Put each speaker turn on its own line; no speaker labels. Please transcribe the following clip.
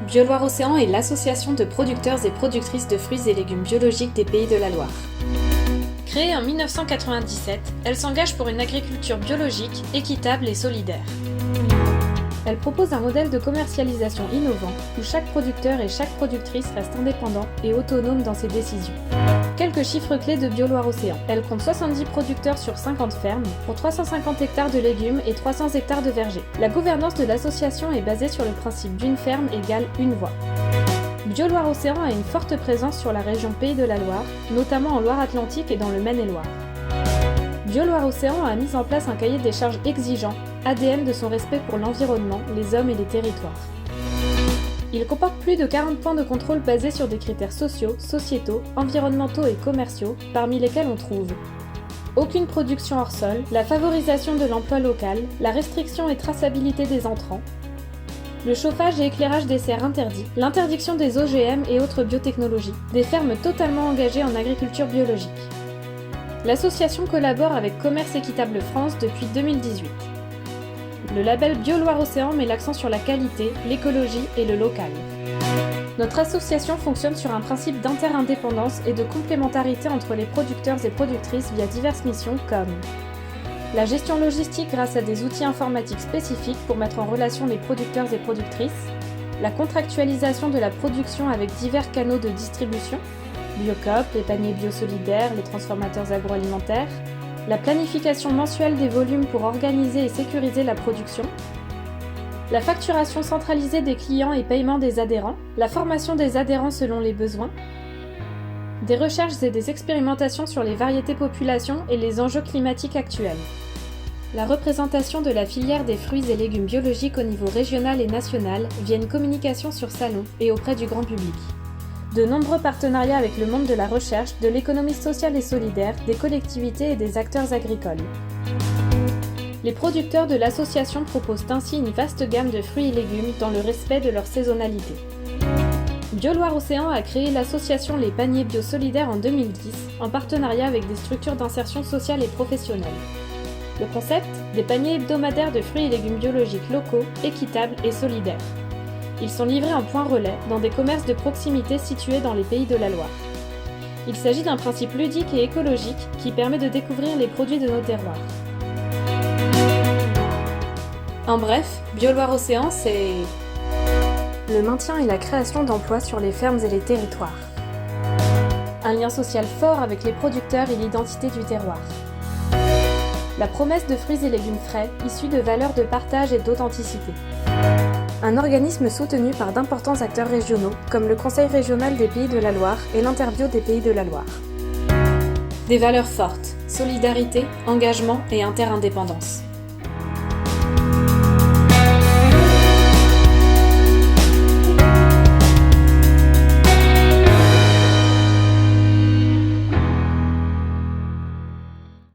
BioLoire-Océan est l'association de producteurs et productrices de fruits et légumes biologiques des Pays de la Loire. Créée en 1997, elle s'engage pour une agriculture biologique, équitable et solidaire. Elle propose un modèle de commercialisation innovant où chaque producteur et chaque productrice reste indépendant et autonome dans ses décisions. Quelques chiffres clés de BioLoire-Océan. Elle compte 70 producteurs sur 50 fermes pour 350 hectares de légumes et 300 hectares de vergers. La gouvernance de l'association est basée sur le principe d'une ferme égale une voix. BioLoire-Océan a une forte présence sur la région Pays de la Loire, notamment en Loire-Atlantique et dans le Maine-et-Loire. BioLoire-Océan a mis en place un cahier des charges exigeant, ADN de son respect pour l'environnement, les hommes et les territoires. Il comporte plus de 40 points de contrôle basés sur des critères sociaux, sociétaux, environnementaux et commerciaux, parmi lesquels on trouve aucune production hors sol, la favorisation de l'emploi local, la restriction et traçabilité des entrants, le chauffage et éclairage des serres interdits, l'interdiction des OGM et autres biotechnologies, des fermes totalement engagées en agriculture biologique. L'association collabore avec Commerce Équitable France depuis 2018. Le label BioLoire-Océan met l'accent sur la qualité, l'écologie et le local. Notre association fonctionne sur un principe d'interindépendance et de complémentarité entre les producteurs et productrices via diverses missions comme la gestion logistique grâce à des outils informatiques spécifiques pour mettre en relation les producteurs et productrices, la contractualisation de la production avec divers canaux de distribution, Biocoop, les paniers biosolidaires, les transformateurs agroalimentaires, la planification mensuelle des volumes pour organiser et sécuriser la production, la facturation centralisée des clients et paiement des adhérents, la formation des adhérents selon les besoins, des recherches et des expérimentations sur les variétés populations et les enjeux climatiques actuels, la représentation de la filière des fruits et légumes biologiques au niveau régional et national via une communication sur salon et auprès du grand public. De nombreux partenariats avec le monde de la recherche, de l'économie sociale et solidaire, des collectivités et des acteurs agricoles. Les producteurs de l'association proposent ainsi une vaste gamme de fruits et légumes dans le respect de leur saisonnalité. BioLoire-Océan a créé l'association Les Paniers Biosolidaires en 2010, en partenariat avec des structures d'insertion sociale et professionnelle. Le concept, des paniers hebdomadaires de fruits et légumes biologiques locaux, équitables et solidaires. Ils sont livrés en point relais dans des commerces de proximité situés dans les Pays de la Loire. Il s'agit d'un principe ludique et écologique qui permet de découvrir les produits de nos terroirs. En bref, BioLoire-Océan, c'est le maintien et la création d'emplois sur les fermes et les territoires. Un lien social fort avec les producteurs et l'identité du terroir. La promesse de fruits et légumes frais, issus de valeurs de partage et d'authenticité. Un organisme soutenu par d'importants acteurs régionaux, comme le Conseil régional des Pays de la Loire et l'Interbio des Pays de la Loire. Des valeurs fortes, solidarité, engagement et interindépendance.